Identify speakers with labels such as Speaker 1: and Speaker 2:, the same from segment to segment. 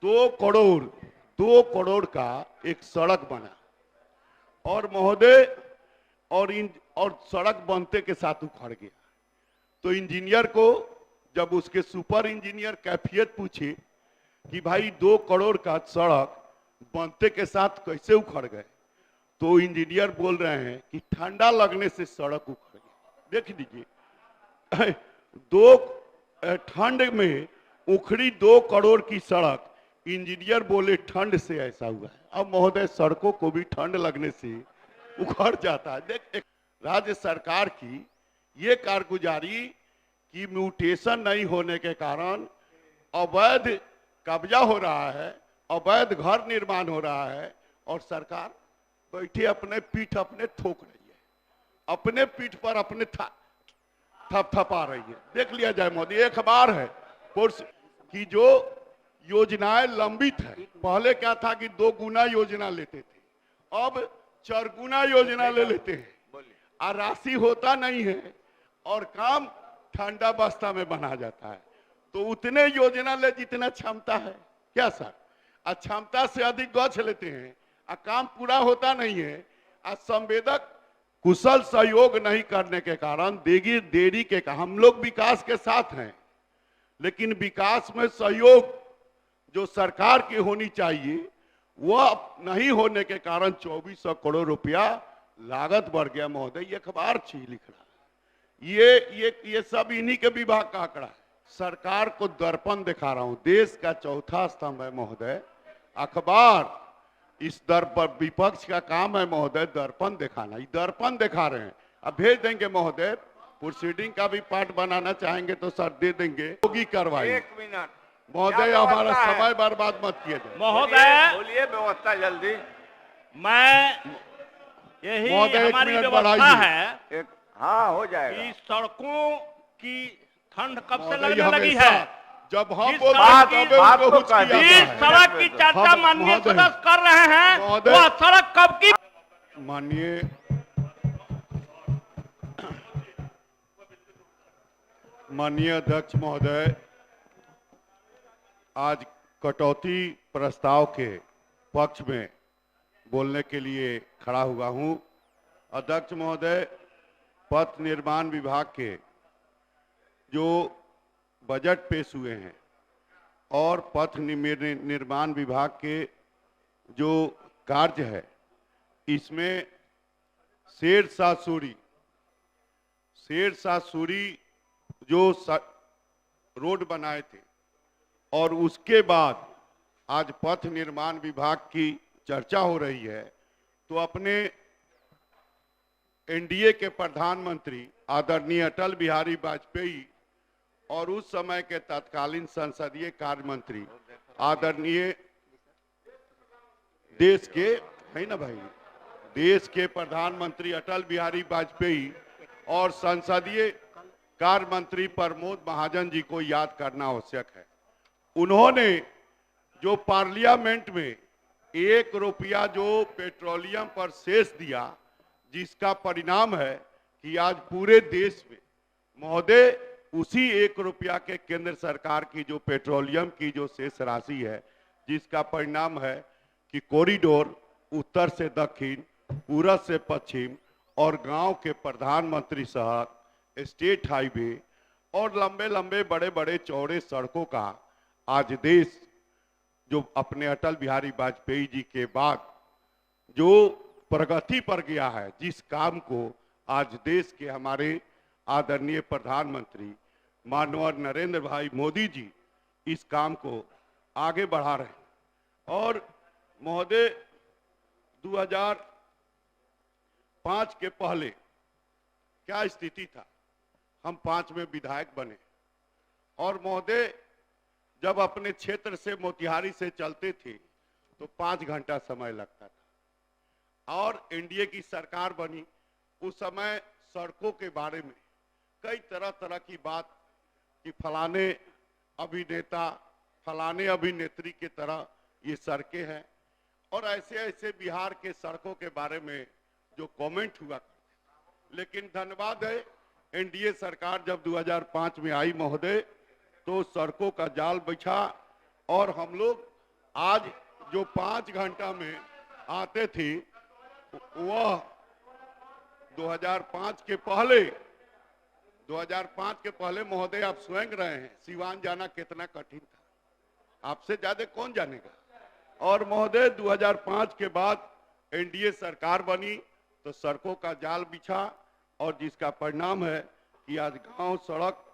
Speaker 1: 2 करोड़ का एक सड़क बना और महोदय और सड़क बनते के साथ उखड़ गया। तो इंजीनियर को जब उसके सुपर इंजीनियर कैफियत पूछी कि भाई 2 करोड़ का सड़क बनते के साथ कैसे उखड़ गए, तो इंजीनियर बोल रहे हैं कि ठंडा लगने से सड़क उखड़ गई। देख लीजिए, ठंड में उखड़ी 2 करोड़ की सड़क, इंजीनियर बोले ठंड से ऐसा हुआ है। अब महोदय सड़कों को भी ठंड लगने से उखड़ जाता है। देख, राज्य सरकार की ये कारगुजारी की म्यूटेशन नहीं होने के कारण अवैध कब्जा हो रहा है, अवैध घर निर्माण हो रहा है और सरकार बैठे अपने पीठ अपने ठोक रही है, अपने पीठ पर अपने थपथपा रही है। देख लिया जाए मोदी, एक अखबार है कि जो योजनाएं लंबित है, पहले क्या था कि 2 गुना योजना लेते थे, अब 4 गुना योजना ले लेते हैं और राशि होता नहीं है और काम ठंडा बस्ता में बना जाता है। तो उतने योजना ले जितना क्षमता है, क्या सर, क्षमता से अधिक गछ लेते हैं और काम पूरा होता नहीं है। संवेदक कुशल सहयोग नहीं करने के कारण देरी के हम लोग विकास के साथ हैं, लेकिन विकास में सहयोग जो सरकार की होनी चाहिए वह नहीं होने के कारण 2400 करोड़ रुपया लागत बढ़ गया। महोदय ये अखबार लिख रहा है, ये सब इन्हीं के विभाग का आंकड़ा है। सरकार को दर्पण दिखा रहा हूं, देश का चौथा स्तंभ है महोदय अखबार। इस दर्पण विपक्ष का काम है महोदय दर्पण दिखाना, ये दर्पण दिखा रहे हैं। अब भेज देंगे महोदय, प्रोसीडिंग का भी पार्ट बनाना चाहेंगे तो सर दे देंगे, होगी कार्रवाई।
Speaker 2: 1 मिनट
Speaker 1: महोदय हमारा समय बर्बाद मत किए जाए।
Speaker 2: महोदय बोलिए, व्यवस्था जल्दी।
Speaker 3: मैं यही हमारी व्यवस्था है,
Speaker 2: हाँ हो जाएगा,
Speaker 3: कि सड़कों की ठंड कब से
Speaker 1: महोदय
Speaker 3: लगने लगी है।
Speaker 1: जब हम
Speaker 3: जिस
Speaker 1: बात
Speaker 3: सड़क की चर्चा माननीय सदस्य कर रहे हैं, वह सड़क कब की।
Speaker 1: माननीय अध्यक्ष महोदय, आज कटौती प्रस्ताव के पक्ष में बोलने के लिए खड़ा हुआ हूं। अध्यक्ष महोदय, पथ निर्माण विभाग के जो बजट पेश हुए हैं और पथ निर्माण विभाग के जो कार्य है, इसमें शेरशाह सूरी जो रोड बनाए थे और उसके बाद आज पथ निर्माण विभाग की चर्चा हो रही है, तो अपने एनडीए के प्रधानमंत्री आदरणीय अटल बिहारी वाजपेयी और उस समय के तत्कालीन संसदीय कार्य मंत्री आदरणीय देश के है ना भाई, देश के प्रधानमंत्री अटल बिहारी वाजपेयी और संसदीय कार्य मंत्री प्रमोद महाजन जी को याद करना आवश्यक है। उन्होंने जो पार्लियामेंट में 1 रुपया जो पेट्रोलियम पर सेस दिया, जिसका परिणाम है कि आज पूरे देश में महोदय उसी 1 रुपया के केंद्र सरकार की जो पेट्रोलियम की जो शेष राशि है, जिसका परिणाम है कि कॉरिडोर उत्तर से दक्षिण, पूरब से पश्चिम और गांव के प्रधानमंत्री शहर, स्टेट हाईवे और लंबे लंबे बड़े बड़े चौड़े सड़कों का आज देश जो अपने अटल बिहारी वाजपेयी जी के बाद जो प्रगति पर गया है, जिस काम को आज देश के हमारे आदरणीय प्रधानमंत्री माननीय नरेंद्र भाई मोदी जी इस काम को आगे बढ़ा रहे हैं। और महोदय 2005 के पहले क्या स्थिति था, हम 5 में विधायक बने और महोदय जब अपने क्षेत्र से मोतिहारी से चलते थे तो 5 घंटा समय लगता था। और एनडीए की सरकार बनी, उस समय सड़कों के बारे में कई तरह तरह की बात कि फलाने अभिनेता फलाने अभिनेत्री की तरह ये सड़कें हैं, और ऐसे ऐसे बिहार के सड़कों के बारे में जो कमेंट हुआ। लेकिन धन्यवाद है, एनडीए सरकार जब 2005 में आई महोदय, तो सड़कों का जाल बिछा और हम लोग आज जो 5 घंटा में आते थे वह 2005 के पहले महोदय आप स्वयं रहे हैं, सिवान जाना कितना कठिन था, आपसे ज्यादा कौन जानेगा। और महोदय 2005 के बाद एनडीए सरकार बनी तो सड़कों का जाल बिछा और जिसका परिणाम है कि आज गांव, सड़क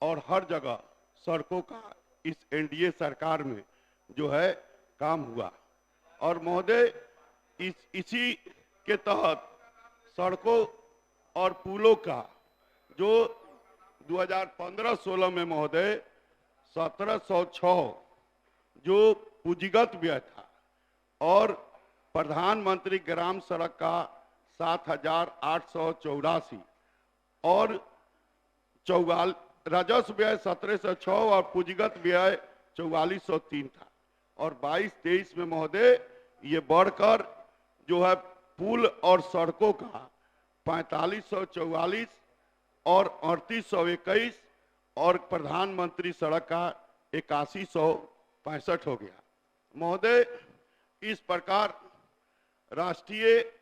Speaker 1: और हर जगह सड़कों का इस एनडीए सरकार में जो है काम हुआ। और महोदय इसी के तहत सड़कों और पुलों का जो 2015-16 में महोदय 1706 जो पूंजीगत व्यय था और प्रधानमंत्री ग्राम सड़क का 7,884 और राजस्व व्यय 1706 और पूंजीगत व्यय 4403 था। और 22-23 में महोदय ये बढ़कर जो है पुल और सड़कों का 4544 और 3821 और प्रधानमंत्री सड़क का 8165 हो गया। महोदय इस प्रकार राष्ट्रीय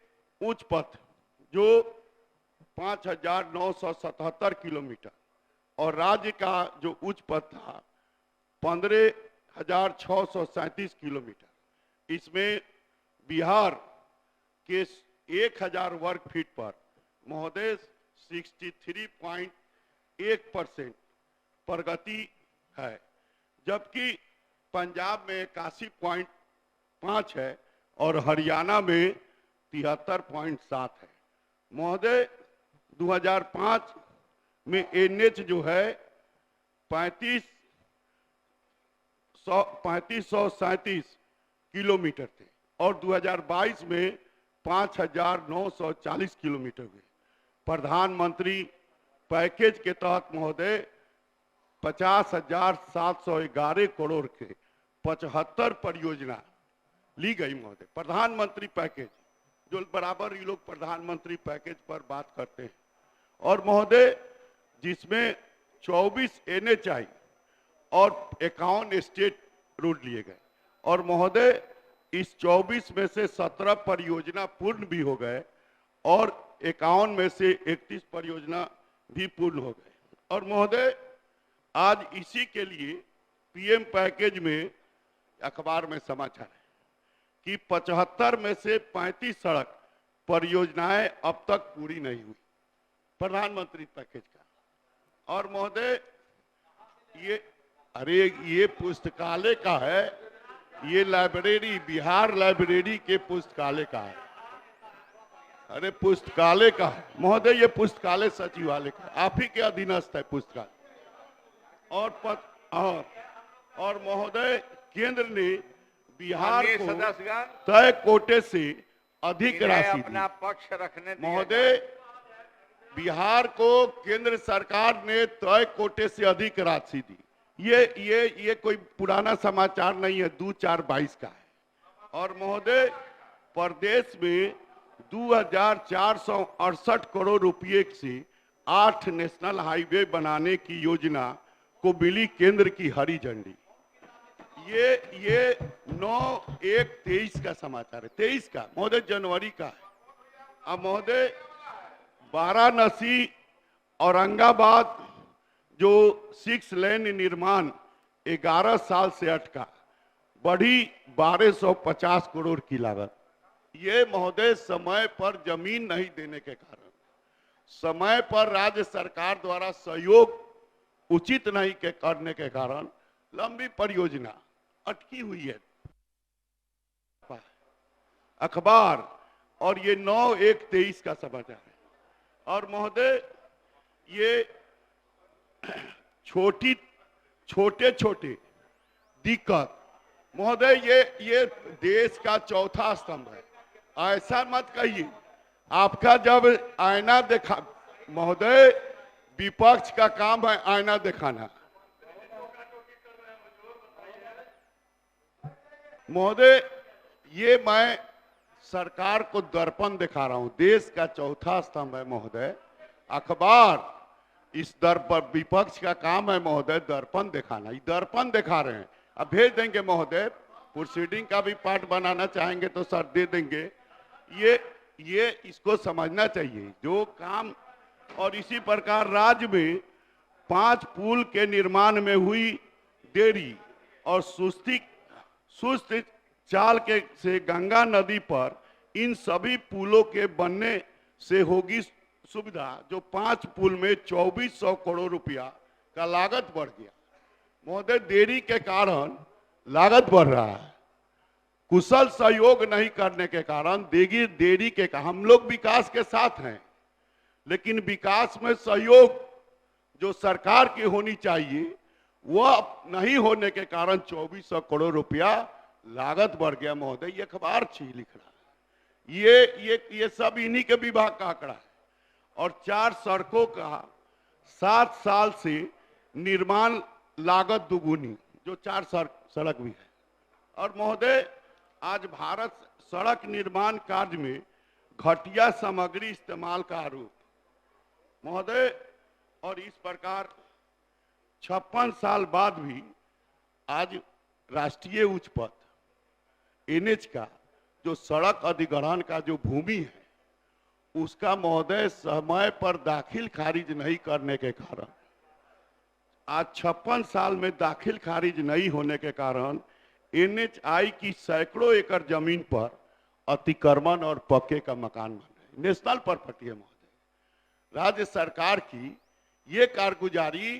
Speaker 1: उच्च पथ जो 5977 किलोमीटर और राज्य का जो उच्च पथ था 15,637 किलोमीटर, इसमें बिहार के 1000 वर्ग फीट पर महोदय 63.1% प्रगति है, जबकि पंजाब में 81.5 है और हरियाणा में 73.7 है। महोदय 2005 में एनएच जो है 3537 किलोमीटर थे और 2022 में 5,940 किलोमीटर हुए। प्रधानमंत्री पैकेज के तहत महोदय 50,711 करोड़ के 75 परियोजना ली गई महोदय। प्रधानमंत्री पैकेज जो बराबर ये लोग प्रधानमंत्री पैकेज पर बात करते हैं। और महोदय जिसमें 24 एनएचआई और 51 स्टेट रोड लिए गए और महोदय इस 24 में से 17 परियोजना पूर्ण भी हो गए और 51 में से 31 परियोजना भी पूर्ण हो गए। और महोदय आज इसी के लिए पीएम पैकेज में अखबार में समाचार है कि 75 में से 35 सड़क परियोजनाएं अब तक पूरी नहीं हुई प्रधानमंत्री पैकेज का। और महोदय ये पुस्तकालय का है, ये लाइब्रेरी बिहार लाइब्रेरी के पुस्तकालय का है। अरे पुस्तकालय का है महोदय, ये पुस्तकालय सचिवालय का, आप ही के अधीनस्थ है पुस्तकालय। और महोदय केंद्र ने बिहार को तय कोटे से अधिक राशि
Speaker 2: अपना पक्ष रखने
Speaker 1: महोदय, बिहार को केंद्र सरकार ने तय कोटे से अधिक राशि दी। ये कोई पुराना समाचार नहीं है, 2/4/22 का है। और महोदय प्रदेश में 2,468 करोड़ रुपए से 8 नेशनल हाईवे बनाने की योजना को मिली केंद्र की हरी झंडी। ये 9/1/23 का समाचार है, 23 का महोदय, जनवरी का है। अब महोदय वाराणसी औरंगाबाद जो 6 लेन निर्माण 11 साल से अटका, बढ़ी 1250 करोड़ की लागत। ये महोदय समय पर जमीन नहीं देने के कारण, समय पर राज्य सरकार द्वारा सहयोग उचित नहीं के करने के कारण लंबी परियोजना अटकी हुई है। अखबार और ये 9/1/23 का समाचार है। और महोदय ये छोटे दिक्कत महोदय, ये देश का चौथा स्तंभ है। ऐसा मत कहिए, आपका जब आईना देखा महोदय, विपक्ष का काम है आईना दिखाना। महोदय ये मैं सरकार को दर्पण दिखा रहा हूं, देश का चौथा स्तंभ है महोदय अखबार। इस दर पर विपक्ष का काम है महोदय दर्पण दिखाना, ये दर्पण दिखा रहे हैं। अब भेज देंगे महोदय प्रोसीडिंग का भी पार्ट बनाना चाहेंगे तो सर दे देंगे। ये इसको समझना चाहिए जो काम। और इसी प्रकार राज्य में 5 पुल के निर्माण में हुई देरी और सुस्त चाल के से गंगा नदी पर इन सभी पुलों के बनने से होगी सुविधा। जो 5 पुल में 2400 करोड़ रुपया का लागत बढ़ गया। महोदय, देरी के कारण लागत बढ़ रहा है। कुशल सहयोग नहीं करने के कारण देरी के हम लोग विकास के साथ हैं, लेकिन विकास में सहयोग जो सरकार की होनी चाहिए वह नहीं होने के कारण 2400 करोड़ रुपया लागत बढ़ गया। महोदय, ये अखबार लिख रहा है। ये सब इन्हीं के विभाग का आंकड़ा है। और 4 सड़कों का 7 साल से निर्माण लागत दुगुनी, जो 4 सड़क भी है। और महोदय, आज भारत सड़क निर्माण कार्य में घटिया सामग्री इस्तेमाल का आरोप। महोदय, और इस प्रकार 56 साल बाद भी आज राष्ट्रीय उच्च पथ एनएच का जो सड़क अधिग्रहण का जो भूमि है उसका महोदय समय पर दाखिल खारिज नहीं करने के कारण आज 56 साल में दाखिल खारिज नहीं होने के कारण एनएचआई की सैकड़ों एकड़ जमीन पर अतिक्रमण और पक्के का मकान बन रहे। नेशनल प्रॉपर्टी है महोदय। राज्य सरकार की ये कारगुजारी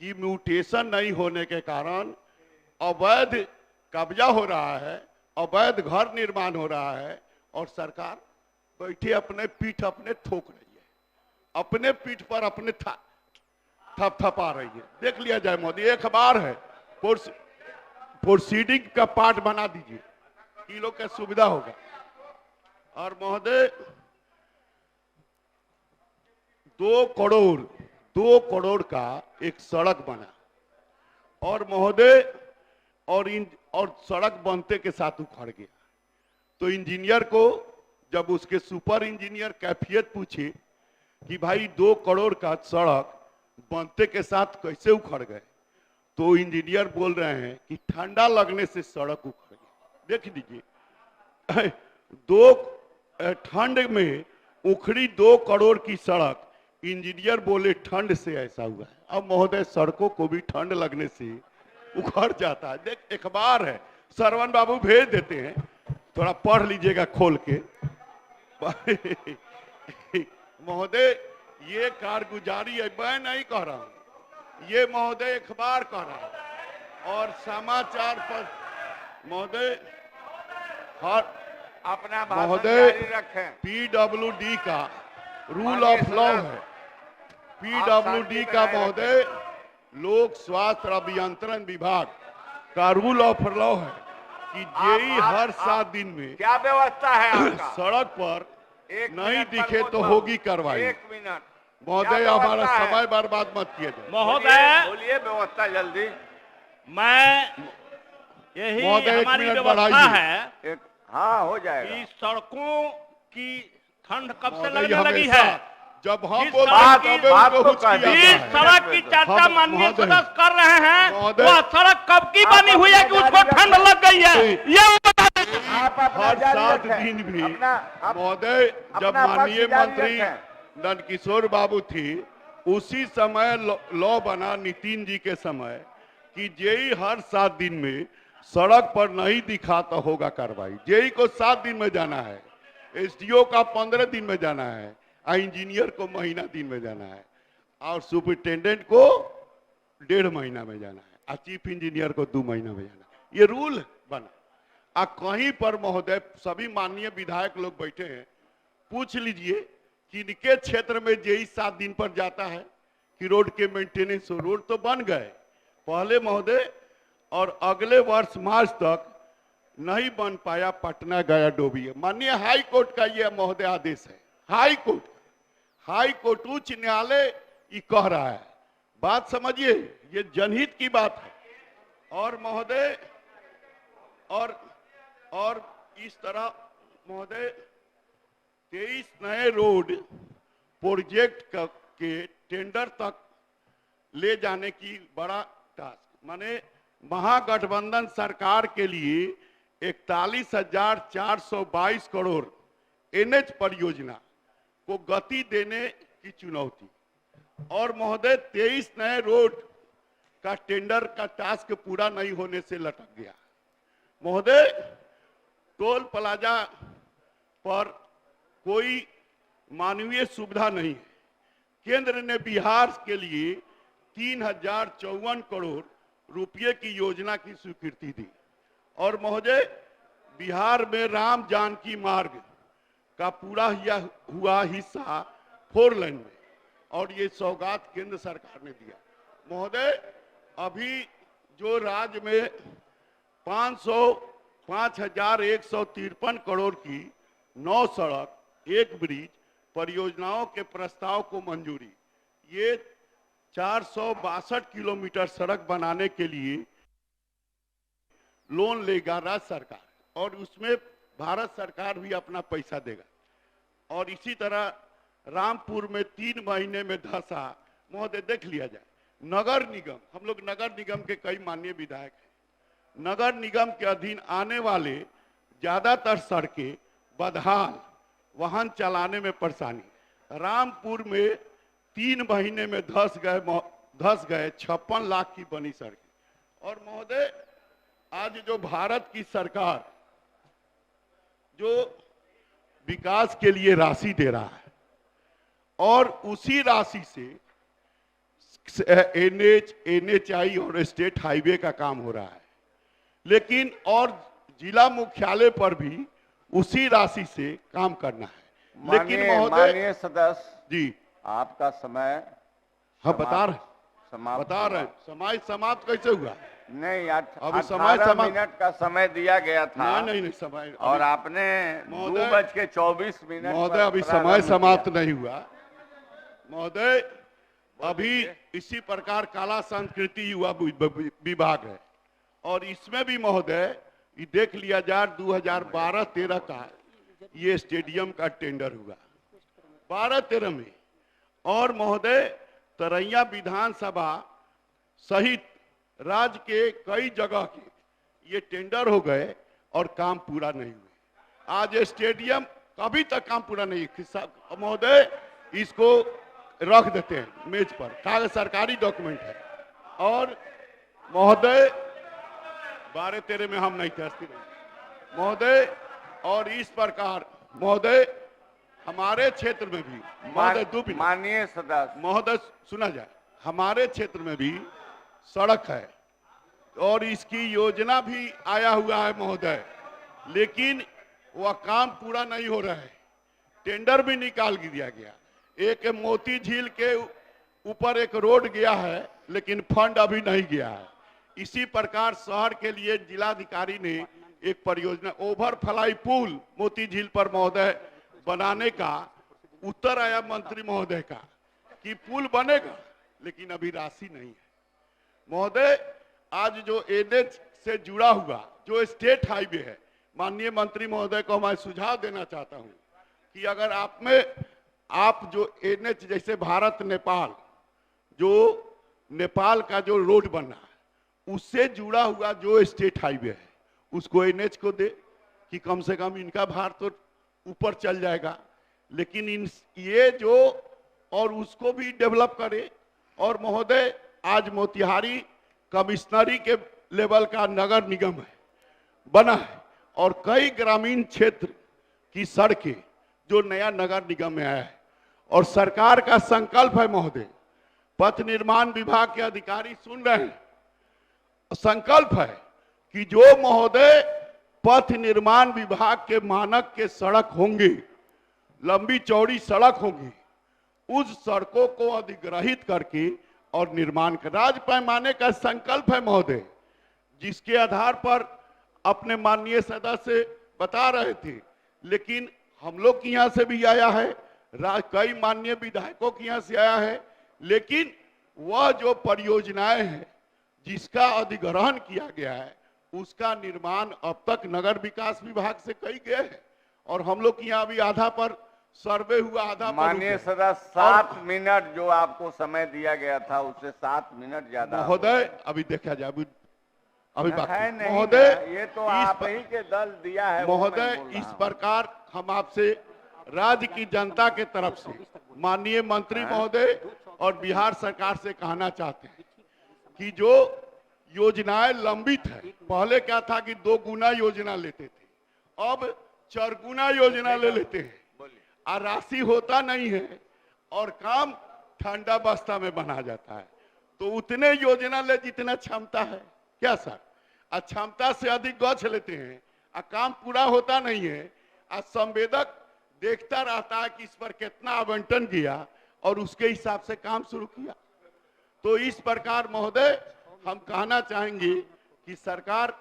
Speaker 1: की म्यूटेशन नहीं होने के कारण अवैध कब्जा हो रहा है, अवैध घर निर्माण हो रहा है और सरकार बैठे अपने पीठ अपने ठोक रही है, अपने पीठ पर अपने थपथपा रही है। देख लिया जाए मोदी, एक अखबार है, प्रोसीडिंग का पार्ट बना दीजिए, कि लोग का सुविधा होगा। और महोदय 2 करोड़ का एक सड़क बना और महोदय और सड़क बनते के साथ उखड़ गया। तो इंजीनियर को जब उसके सुपर इंजीनियर कैफियत पूछे कि भाई 2 करोड़ का सड़क बनते के साथ कैसे उखड़ गए, तो इंजीनियर बोल रहे हैं कि ठंडा लगने से सड़क उखड़ गई। देख लीजिए, ठंड में उखड़ी 2 करोड़ की सड़क, इंजीनियर बोले ठंड से ऐसा हुआ है। अब महोदय सड़कों को भी ठंड लगने से उखड़ जाता है। देख अखबार है, सरवन बाबू भेज देते हैं, थोड़ा पढ़ लीजिएगा खोल के। महोदय ये कारगुजारी है, मैं नहीं कह रहा हूं, ये महोदय अखबार कह रहा है। और समाचार पर महोदय
Speaker 2: अपना
Speaker 1: महोदय
Speaker 2: रखें।
Speaker 1: पीडब्ल्यूडी का रूल ऑफ लॉ है, पीडब्ल्यूडी का महोदय लोक स्वास्थ्य अभियंत्रण विभाग का रूल ऑफ लॉ है कि जेई हर 7 दिन में
Speaker 2: क्या व्यवस्था है आपका?
Speaker 1: सड़क पर नहीं दिखे तो
Speaker 2: पर
Speaker 1: होगी कार्रवाई।
Speaker 2: 1 मिनट
Speaker 1: महोदय हमारा समय बर्बाद मत किए जाए।
Speaker 3: महोदय
Speaker 2: बोलिए व्यवस्था जल्दी।
Speaker 3: मैं यही
Speaker 1: महोदय, 1
Speaker 3: हमारी
Speaker 1: मिनट
Speaker 3: व्यवस्था
Speaker 1: बढ़ाइए।
Speaker 3: है
Speaker 2: हाँ हो जाएगा।
Speaker 3: कि सड़कों की ठंड कब से
Speaker 1: महोदय,
Speaker 3: लगने लगी
Speaker 1: हमेशा
Speaker 3: है।
Speaker 1: जब हम
Speaker 3: जिस
Speaker 1: बोलते
Speaker 3: सड़क
Speaker 1: हैं
Speaker 3: की-
Speaker 1: तब उनको
Speaker 2: बात तो
Speaker 1: हुचकी आता
Speaker 2: कर-
Speaker 3: जिस
Speaker 1: है।
Speaker 3: सड़क की चर्चा
Speaker 1: हम-
Speaker 3: माननीय
Speaker 1: महोदय-
Speaker 3: सदस्य कर रहे हैं
Speaker 1: महोदय-
Speaker 3: वह सड़क कब की बनी हुई है कि उसको ठंड लग गई है, ये बता दें।
Speaker 2: आप अपना
Speaker 1: हर
Speaker 2: जारी
Speaker 1: 7
Speaker 2: रखें।
Speaker 1: दिन भी
Speaker 2: आप
Speaker 1: महोदय जब
Speaker 2: अपना पक्ष
Speaker 1: माननीय
Speaker 2: जारी
Speaker 1: मंत्री
Speaker 2: रखें।
Speaker 1: नंदकिशोर बाबू थी उसी समय लॉ बना नितिन जी के समय कि जेई हर 7 दिन में सड़क पर नहीं दिखा तो होगा कार्रवाई। जेई को 7 दिन में जाना है, एसडीओ का 15 दिन में जाना है, इंजीनियर को महीना दिन में जाना है, और सुपरिटेंडेंट को 1.5 महीना में जाना है, और चीफ इंजीनियर को 2 महीना में जाना है। ये रूल बना। कहीं पर महोदय सभी माननीय विधायक लोग बैठे हैं, पूछ लीजिए कि इनके क्षेत्र में जेई 7 दिन पर जाता है कि रोड के मेंटेनेंस हो। रोड तो बन गए पहले महोदय, और अगले वर्ष मार्च तक नहीं बन पाया, पटना गया डोबी। माननीय हाई कोर्ट का यह महोदय आदेश है। हाई कोर्ट उच्च न्यायालय ये कह रहा है। बात समझिए, ये जनहित की बात है। और महोदय और इस तरह महोदय 23 नए रोड प्रोजेक्ट के टेंडर तक ले जाने की बड़ा टास्क। माने महागठबंधन सरकार के लिए 41,422 करोड़ एनएच परियोजना को गति देने की चुनौती। और महोदय 23 नए रोड का टेंडर का टास्क पूरा नहीं होने से लटक गया। महोदय टोल प्लाजा पर कोई मानवीय सुविधा नहीं है। केंद्र ने बिहार के लिए 3054 करोड़ रुपए की योजना की स्वीकृति दी। और महोदय बिहार में राम जानकी मार्ग का पूरा हुआ हिस्सा 4 लेन में, और ये सौगात केंद्र सरकार ने दिया। महोदय अभी जो राज्य में 5,153 करोड़ की 9 सड़क 1 ब्रिज परियोजनाओं के प्रस्ताव को मंजूरी। ये 462 किलोमीटर सड़क बनाने के लिए लोन लेगा राज्य सरकार, और उसमें भारत सरकार भी अपना पैसा देगा। और इसी तरह रामपुर में 3 महीने में धसा। महोदय देख लिया जाए, नगर निगम, हम लोग नगर निगम के कई माननीय विधायक हैं, नगर निगम के अधीन आने वाले ज्यादातर सड़कें बदहाल, वाहन चलाने में परेशानी। रामपुर में 3 महीने में धस गए 56 लाख की बनी सड़कें। और महोदय आज जो भारत की सरकार जो विकास के लिए राशि दे रहा है, और उसी राशि से NHAI और स्टेट हाईवे का काम हो रहा है, लेकिन और जिला मुख्यालय पर भी उसी राशि से काम करना है। लेकिन
Speaker 2: माननीय सदस्य
Speaker 1: जी,
Speaker 2: आपका समय
Speaker 1: हाँ बता रहे हैं समय समाप्त कैसे हुआ?
Speaker 2: नहीं,
Speaker 1: अभी समय
Speaker 2: 18 मिनट का समय दिया गया था।
Speaker 1: नहीं समय,
Speaker 2: और आपने 2:24
Speaker 1: महोदय अभी समय समाप्त नहीं हुआ। महोदय अभी इसी प्रकार कला संस्कृति युवा विभाग है, और इसमें भी महोदय ये देख लिया जाए 2012-13 का ये स्टेडियम का टेंडर हुआ 12-13 में। और महोदय तरैया विधानसभा सहित राज्य के कई जगह के ये टेंडर हो गए और काम पूरा नहीं हुए। आज स्टेडियम कभी तक काम पूरा नहीं। महोदय इसको रख देते हैं मेज पर, कागज सरकारी डॉक्यूमेंट है। और महोदय 12-13 में हम नहीं थे महोदय। और इस प्रकार महोदय हमारे क्षेत्र में भी महोदय
Speaker 2: माननीय सदस्य
Speaker 1: महोदय सुना जाए, हमारे क्षेत्र में भी सड़क है और इसकी योजना भी आया हुआ है महोदय, लेकिन वह काम पूरा नहीं हो रहा है। टेंडर भी निकाल दिया गया। एक मोती झील के ऊपर एक रोड गया है, लेकिन फंड अभी नहीं गया है। इसी प्रकार शहर के लिए जिलाधिकारी ने एक परियोजना ओवरफ्लाई पुल मोती झील पर महोदय बनाने का उत्तर आया मंत्री महोदय का कि पुल बनेगा, लेकिन अभी राशि नहीं है महोदय। आज जो NH से जुड़ा हुआ जो स्टेट हाईवे है, माननीय मंत्री महोदय को मैं सुझाव देना चाहता हूं कि अगर आप जो NH जैसे भारत नेपाल जो नेपाल का जो रोड बना है उससे जुड़ा हुआ जो स्टेट हाईवे है उसको NH को दे कि कम से कम इनका भार तो ऊपर चल जाएगा। लेकिन ये जो और उसको भी डेवलप करे। और महोदय आज मोतिहारी कमिश्नरी के लेवल का नगर निगम है बना है, और कई ग्रामीण क्षेत्र की सड़कें जो नया नगर निगम में आया है, और सरकार का संकल्प है महोदय, पथ निर्माण विभाग के अधिकारी सुन रहे हैं, संकल्प है कि जो महोदय पथ निर्माण विभाग के मानक के सड़क होंगे, लंबी चौड़ी सड़क होंगी, उस सड़कों को अधिग्रहित करके और निर्माण कर राज्य पैमाने का संकल्प है महोदय, जिसके आधार पर अपने माननीय सदस्य बता रहे थे। लेकिन हम लोग के यहाँ से भी आया है, कई माननीय विधायकों के यहाँ से आया है, लेकिन वह जो परियोजनाएं हैं जिसका अधिग्रहण किया गया है उसका निर्माण अब तक नगर विकास विभाग से कई गए हैं, और हम लोग के यहाँ भी आधा पर सर्वे हुआ, आधा
Speaker 2: माननीय सदस्य 7 मिनट जो आपको समय दिया गया था उससे 7 मिनट ज्यादा
Speaker 1: महोदय। अभी देखा जाए, अभी अभी बात
Speaker 2: है
Speaker 1: करें।
Speaker 2: नहीं
Speaker 1: महोदय
Speaker 2: ना, ये तो
Speaker 1: इस
Speaker 2: आप
Speaker 1: पर-
Speaker 2: ही के दल दिया है, वो मैं
Speaker 1: महोदय
Speaker 2: बोल रहा
Speaker 1: इस
Speaker 2: हूं।
Speaker 1: प्रकार हम आपसे राज्य की जनता के तरफ से माननीय मंत्री महोदय और बिहार सरकार से कहना चाहते हैं कि जो योजनाएं लंबित है, पहले क्या था कि 2 गुना योजना लेते थे, अब 4 गुना योजना ले लेते हैं और राशि होता नहीं है और काम ठंडा बस्ता में बना जाता है। तो उतने योजना ले जितना क्षमता है क्या सर, और क्षमता से अधिक गछ लेते हैं और काम पूरा होता नहीं है और संवेदक देखता रहता है कि इस पर कितना आवंटन किया और उसके हिसाब से काम शुरू किया। तो इस प्रकार महोदय हम कहना चाहेंगे कि सरकार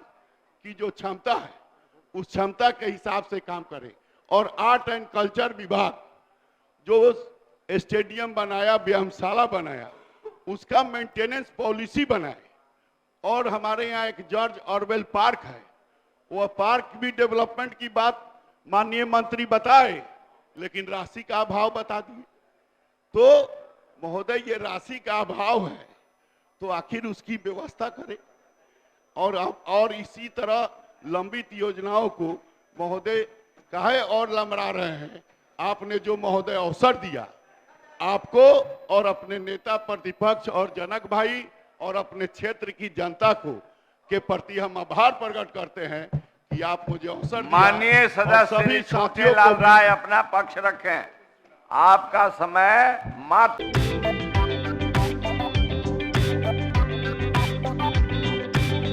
Speaker 1: की जो क्षमता है उस क्षमता के हिसाब से काम करे और आर्ट एंड कल्चर विभाग जो स्टेडियम बनाया, व्यायामशाला बनाया, उसका मेंटेनेंस पॉलिसी बनाए और हमारे यहाँ एक जॉर्ज ऑरवेल पार्क है, वह पार्क भी डेवलपमेंट की बात माननीय मंत्री बताए लेकिन राशि का अभाव बता दिए। तो महोदय ये राशि का अभाव है तो आखिर उसकी व्यवस्था करें और इसी तरह लंबित योजनाओं को महोदय काहे और लंबरा रहे हैं। आपने जो महोदय अवसर दिया, आपको और अपने नेता प्रतिपक्ष और जनक भाई और अपने क्षेत्र की जनता को के प्रति हम आभार प्रकट करते हैं कि आप मुझे अवसर दिया।
Speaker 2: माननीय
Speaker 1: और
Speaker 2: सदस्य
Speaker 1: सभी
Speaker 2: श्री
Speaker 1: साथियों
Speaker 2: छोटेलाल
Speaker 1: को भी-
Speaker 2: राय अपना पक्ष रखें। आपका समय मात्र